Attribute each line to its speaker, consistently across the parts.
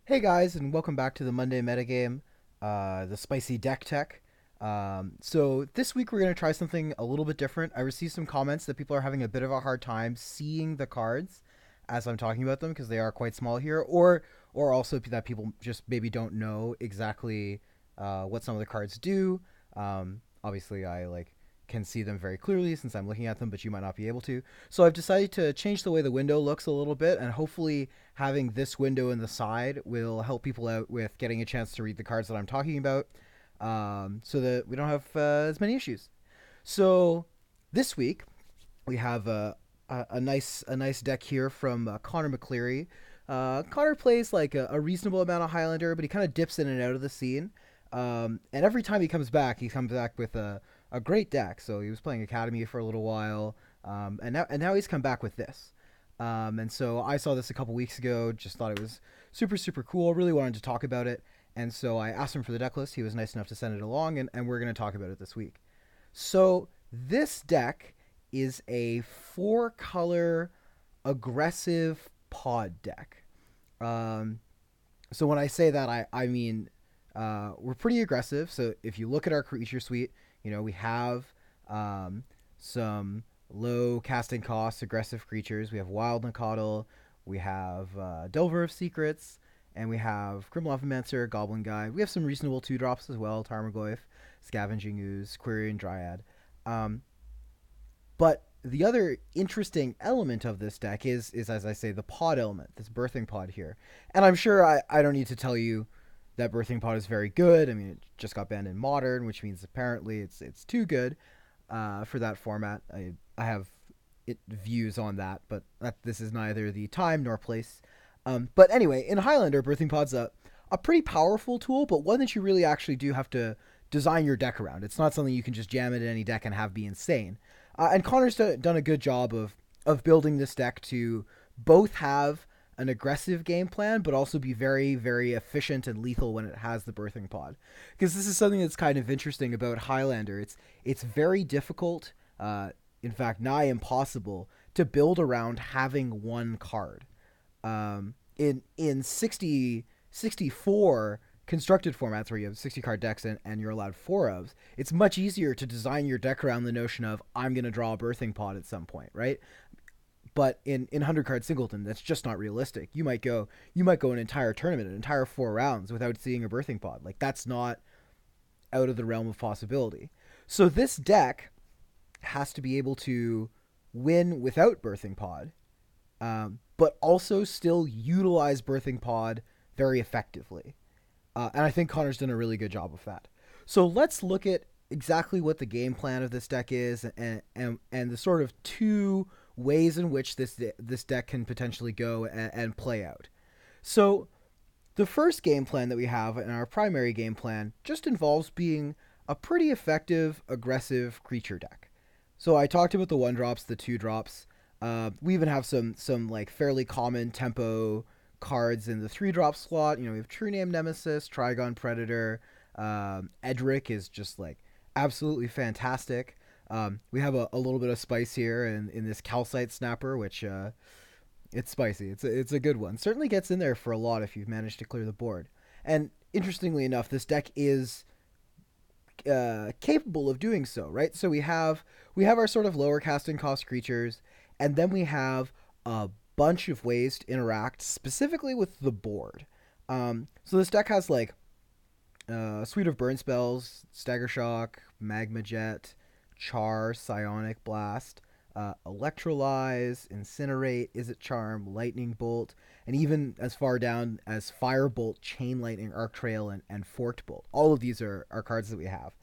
Speaker 1: Hey guys, and welcome back to the Monday Metagame, the spicy deck tech. So this week we're going to try something a little bit different. I received some comments that people are having a bit of a hard time seeing the cards as I'm talking about them because they are quite small here, or also that people just maybe don't know exactly what some of the cards do. Obviously, I can see them very clearly since I'm looking at them, but you might not be able to. So I've decided to change the way the window looks a little bit, and hopefully having this window in the side will help people out with getting a chance to read the cards that I'm talking about, so that we don't have as many issues. So this week we have a nice deck here from Connor McCleary. Connor plays like a reasonable amount of Highlander, but he kind of dips in and out of the scene. And every time he comes back with a great deck. So he was playing Academy for a little while, and now he's come back with this. And so I saw this a couple weeks ago. Just thought it was super cool. Really wanted to talk about it, and so I asked him for the deck list. He was nice enough to send it along, and we're going to talk about it this week. So this deck is a four-color aggressive pod deck. Um, so when I say that, I mean we're pretty aggressive. So if you look at our creature suite, we have some low casting cost aggressive creatures. We have Wild Nacatl, we have Delver of Secrets, and we have Grimlavomancer, Goblin Guide. We have some reasonable 2 drops as well: Tarmogoyf, Scavenging Ooze, Quirion Dryad. Um, but the other interesting element of this deck is as I say, the pod element, this birthing pod here. And I'm sure I don't need to tell you that birthing pod is very good. I mean, it just got banned in modern, which means apparently it's too good for that format. I have views on that, but this is neither the time nor place. But anyway, in Highlander, birthing pod's a pretty powerful tool, but one that you really actually do have to design your deck around. It's not something you can just jam it in any deck and have be insane. And Connor's done a good job of building this deck to both have an aggressive game plan, but also be very efficient and lethal when it has the birthing pod. Because this is something that's kind of interesting about Highlander. It's very difficult, in fact, nigh impossible, to build around having one card. In 64 constructed formats where you have 60 card decks and you're allowed four ofs, it's much easier to design your deck around the notion of I'm going to draw a birthing pod at some point, right? But in 100 card singleton, that's just not realistic. You might go an entire tournament, an entire 4 rounds without seeing a birthing pod. Like, that's not out of the realm of possibility. So this deck has to be able to win without birthing pod, but also still utilize birthing pod very effectively. And I think Connor's done a really good job of that. So let's look at exactly what the game plan of this deck is, and the sort of two ways in which this deck can potentially go and play out. So the first game plan that we have in our primary game plan just involves being a pretty effective aggressive creature deck. So I talked about the 1 drops, the 2 drops. We even have some like fairly common tempo cards in the 3 drop slot. We have True Name Nemesis, Trigon Predator. Edric is just like absolutely fantastic. We have a little bit of spice here in this Calcite Snapper, which it's spicy. It's a good one. Certainly gets in there for a lot if you've managed to clear the board. And interestingly enough, this deck is capable of doing so, right? So we have our sort of lower casting cost creatures, and then we have a bunch of ways to interact specifically with the board. So this deck has like a suite of burn spells: Stagger Shock, Magma Jet, Char, Psionic Blast, Electrolyze, Incinerate, Izzet Charm, Lightning Bolt, and even as far down as Firebolt, Chain Lightning, Arc Trail, and Forked Bolt. All of these are cards that we have.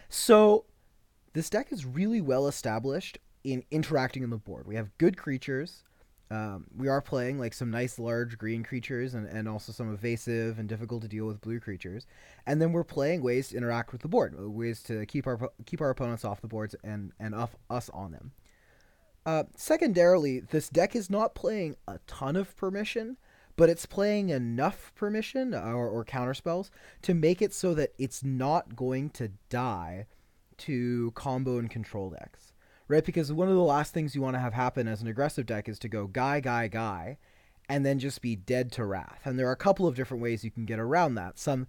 Speaker 1: So this deck is really well established in interacting on the board. We have good creatures. We are playing like some nice large green creatures, and also some evasive and difficult to deal with blue creatures. And then we're playing ways to interact with the board, ways to keep our opponents off the boards and off us on them. Secondarily, this deck is not playing a ton of permission, but it's playing enough permission or counterspells to make it so that it's not going to die to combo and control decks, right? Because one of the last things you want to have happen as an aggressive deck is to go guy, guy, guy, and then just be dead to Wrath. And there are a couple of different ways you can get around that. Some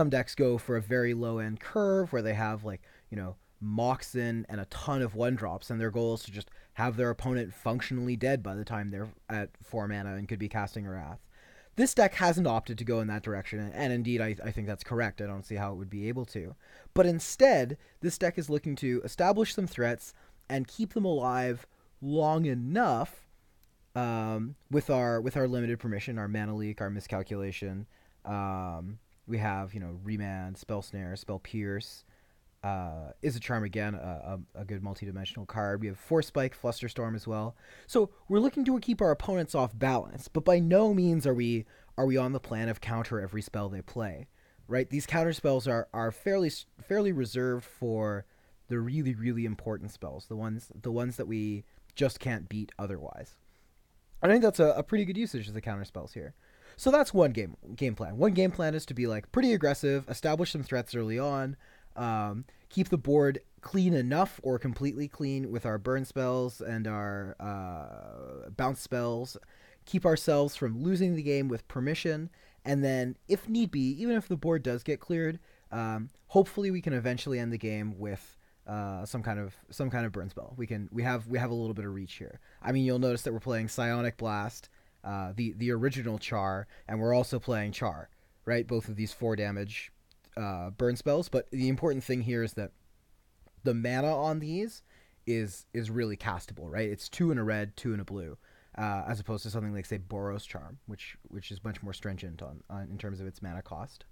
Speaker 1: decks go for a very low end curve where they have like, Moxen and a ton of 1-drops, and their goal is to just have their opponent functionally dead by the time they're at 4 mana and could be casting a Wrath. This deck hasn't opted to go in that direction, and indeed I think that's correct. I don't see how it would be able to. But instead, this deck is looking to establish some threats and keep them alive long enough with our limited permission, our mana leak, our miscalculation. We have remand, spell snare, spell pierce. Is a charm again, a good multi-dimensional card. We have Force Spike, Flusterstorm as well. So we're looking to keep our opponents off balance, but by no means are we on the plan of counter every spell they play, right? These counter spells are fairly reserved for the really, really important spells, the ones that we just can't beat otherwise. I think that's a pretty good usage of the counter spells here. So that's one game plan. One game plan is to be like pretty aggressive, establish some threats early on, keep the board clean enough or completely clean with our burn spells and our bounce spells, keep ourselves from losing the game with permission, and then if need be, even if the board does get cleared, hopefully we can eventually end the game with some kind of burn spell. We have a little bit of reach here. I mean, you'll notice that we're playing Psionic Blast, the original Char, and we're also playing Char, right? Both of these 4 damage burn spells, but the important thing here is that the mana on these is really castable, right? It's 2 in a red, 2 in a blue, as opposed to something like, say, Boros Charm, which is much more stringent on in terms of its mana cost.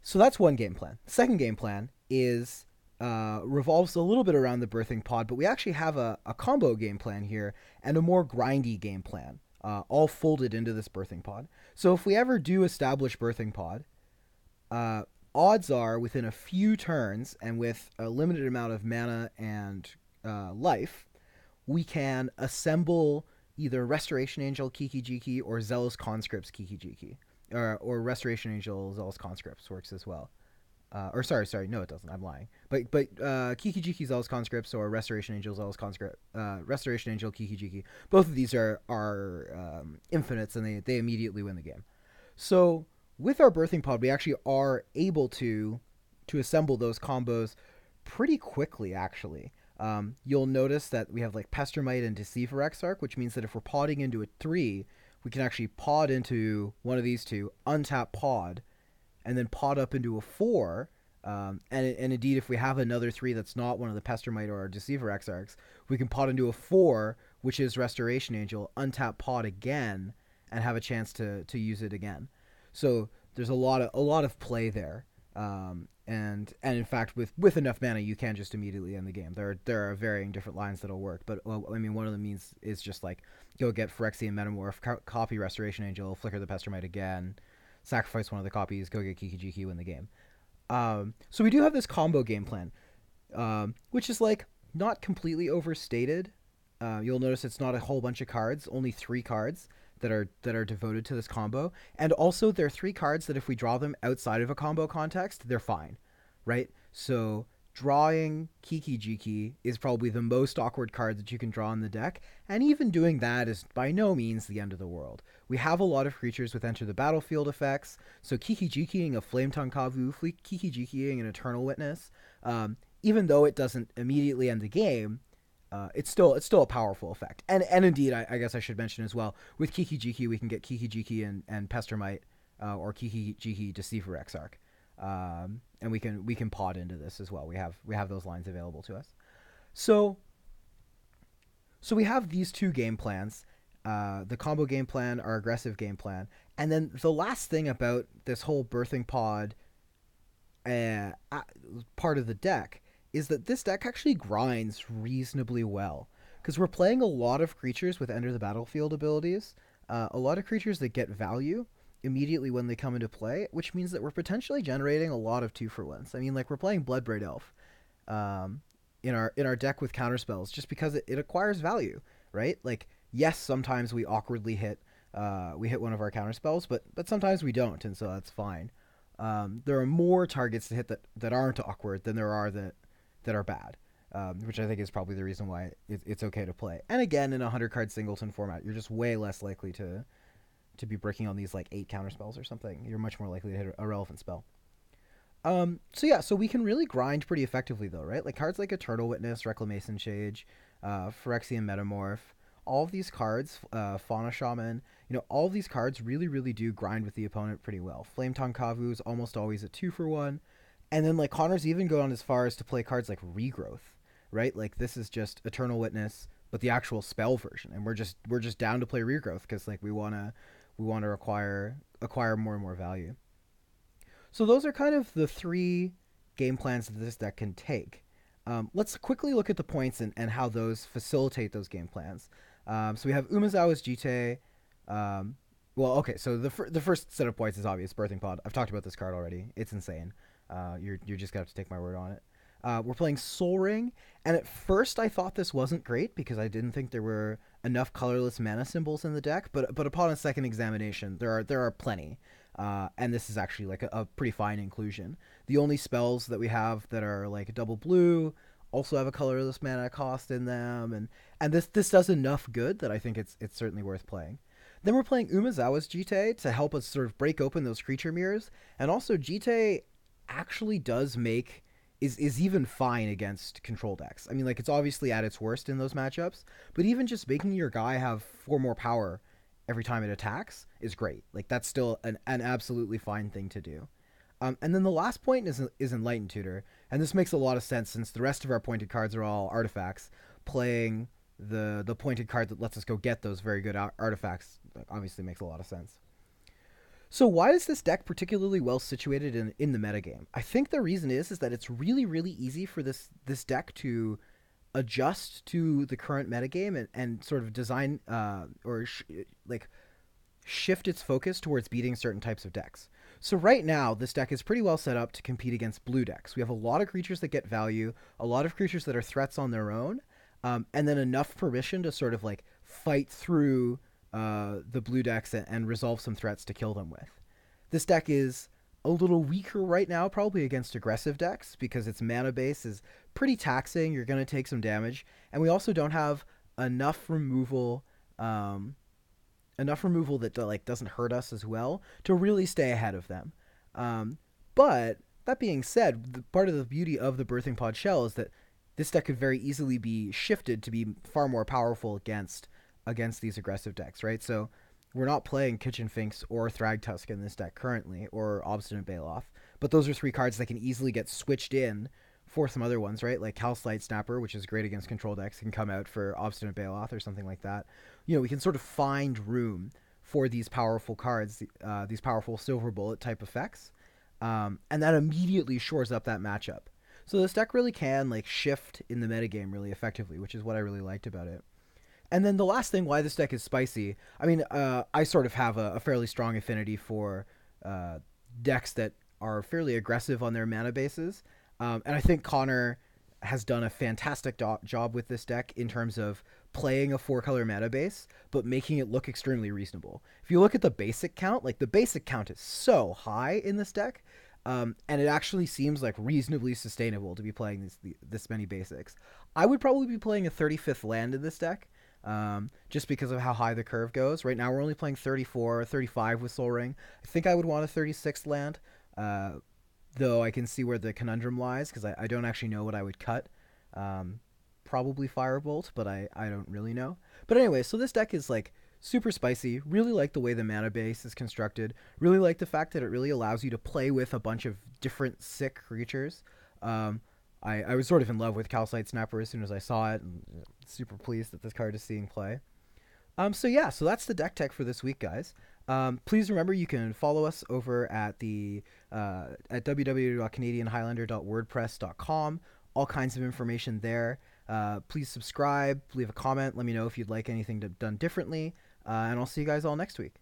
Speaker 1: So that's one game plan. Second game plan is revolves a little bit around the birthing pod, but we actually have a combo game plan here and a more grindy game plan, all folded into this birthing pod. So if we ever do establish birthing pod, odds are within a few turns and with a limited amount of mana and life, we can assemble either Restoration Angel Kiki-Jiki or Zealous Conscripts Kiki-Jiki. Or Restoration Angel Zealous Conscripts works as well. Sorry, no, it doesn't. I'm lying. But Kiki-Jiki Zealous Conscripts or Restoration Angel Zealous Conscript, Restoration Angel Kiki-Jiki. Both of these are infinites, and they immediately win the game. So with our birthing pod, we actually are able to assemble those combos pretty quickly, actually. You'll notice that we have like Pestermite and Deceiver Exarch, which means that if we're podding into a 3, we can actually pod into one of these two, untap pod, and then pod up into a 4. And indeed, if we have another 3 that's not one of the Pestermite or Deceiver Exarchs, we can pod into a 4, which is Restoration Angel, untap pod again, and have a chance to use it again. So there's a lot of play there, and in fact with enough mana you can just immediately end the game. There are varying different lines that'll work, but I mean one of the means is just like go get Phyrexian Metamorph, copy Restoration Angel, flicker the Pestermite again, sacrifice one of the copies, go get Kiki-Jiki, win the game. So we do have this combo game plan, which is like not completely overstated. You'll notice it's not a whole bunch of cards, only 3 cards that are devoted to this combo, and also there are 3 cards that if we draw them outside of a combo context, they're fine, right? So drawing Kiki-Jiki is probably the most awkward card that you can draw in the deck, and even doing that is by no means the end of the world. We have a lot of creatures with Enter the Battlefield effects, so Kiki-Jikiing a Flametongue Kavu, Kiki-Jikiing an Eternal Witness, even though it doesn't immediately end the game, it's still a powerful effect. And indeed, I guess I should mention as well, with Kiki-Jiki, we can get Kiki-Jiki and Pestermite, or Kiki-Jiki Deceiver Exarch. And we can pod into this as well. We have those lines available to us. So we have these 2 game plans, the combo game plan, our aggressive game plan, and then the last thing about this whole birthing pod part of the deck is that this deck actually grinds reasonably well, because we're playing a lot of creatures with Enter the Battlefield abilities, a lot of creatures that get value immediately when they come into play, which means that we're potentially generating a lot of 2-for-1s. I mean, like we're playing Bloodbraid Elf in our deck with counterspells just because it acquires value, right? Like, yes, sometimes we awkwardly hit one of our counterspells, but sometimes we don't, and so that's fine. There are more targets to hit that aren't awkward than there are that are bad, which I think is probably the reason why it's okay to play. And again, in a 100-card singleton format, you're just way less likely to to be breaking on these like 8 counter spells or something. You're much more likely to hit a relevant spell. So yeah, so we can really grind pretty effectively though, right? Like cards like Eternal Witness, Reclamation Shade, Phyrexian Metamorph, all of these cards, Fauna Shaman, all of these cards really, really do grind with the opponent pretty well. Flame Tongue Kavu is almost always a 2-for-1. And then like Connor's even gone as far as to play cards like Regrowth, right? Like this is just Eternal Witness, but the actual spell version, and we're just down to play Regrowth because like we wanna acquire more and more value. So those are kind of the three game plans that this deck can take. Let's quickly look at the points and how those facilitate those game plans. So we have Umezawa's Jite. Well, okay, so the first set of points is obvious, Birthing Pod. I've talked about this card already. It's insane. You're just going to have to take my word on it. We're playing Sol Ring, and at first I thought this wasn't great because I didn't think there were enough colorless mana symbols in the deck, but upon a second examination, there are plenty. And this is actually like a pretty fine inclusion. The only spells that we have that are like double blue also have a colorless mana cost in them, and this does enough good that I think it's certainly worth playing. Then we're playing Umezawa's Jite to help us sort of break open those creature mirrors, and also Jite actually does make is even fine against control decks. I mean, like it's obviously at its worst in those matchups, but even just making your guy have 4 more power every time it attacks is great. Like that's still an absolutely fine thing to do. And then the last point is Enlightened Tutor, and this makes a lot of sense since the rest of our pointed cards are all artifacts. Playing the pointed card that lets us go get those very good artifacts obviously makes a lot of sense. So why is this deck particularly well situated in the metagame? I think the reason is that it's really, really easy for this deck to adjust to the current metagame and sort of design like shift its focus towards beating certain types of decks. So right now, this deck is pretty well set up to compete against blue decks. We have a lot of creatures that get value, a lot of creatures that are threats on their own, and then enough permission to sort of like fight through the blue decks and resolve some threats to kill them with. This deck is a little weaker right now, probably against aggressive decks, because its mana base is pretty taxing. You're going to take some damage, and we also don't have enough removal that like doesn't hurt us as well to really stay ahead of them. But that being said, part of the beauty of the Birthing Pod shell is that this deck could very easily be shifted to be far more powerful against these aggressive decks, right? So we're not playing Kitchen Finks or Thragtusk in this deck currently, or Obstinate Baloth, but those are 3 cards that can easily get switched in for some other ones, right? Like Calcite Snapper, which is great against control decks, can come out for Obstinate Baloth or something like that. We can sort of find room for these powerful cards, these powerful Silver Bullet type effects, and that immediately shores up that matchup. So this deck really can like shift in the metagame really effectively, which is what I really liked about it. And then the last thing, why this deck is spicy. I mean, I sort of have a fairly strong affinity for decks that are fairly aggressive on their mana bases. And I think Connor has done a fantastic job with this deck in terms of playing a 4-color mana base, but making it look extremely reasonable. If you look at the basic count, like the basic count is so high in this deck, and it actually seems like reasonably sustainable to be playing this many basics. I would probably be playing a 35th land in this deck, just because of how high the curve goes. Right now we're only playing 34 or 35 with Sol Ring. I think I would want a 36th land, though I can see where the conundrum lies, because I don't actually know what I would cut. Probably Firebolt, but I don't really know. But anyway, so this deck is like super spicy. Really like the way the mana base is constructed. Really like the fact that it really allows you to play with a bunch of different sick creatures. I was sort of in love with Calcite Snapper as soon as I saw it, and super pleased that this card is seeing play. So that's the deck tech for this week, guys. Please remember you can follow us over at www.canadianhighlander.wordpress.com. All kinds of information there. Please subscribe, leave a comment, let me know if you'd like anything done differently, and I'll see you guys all next week.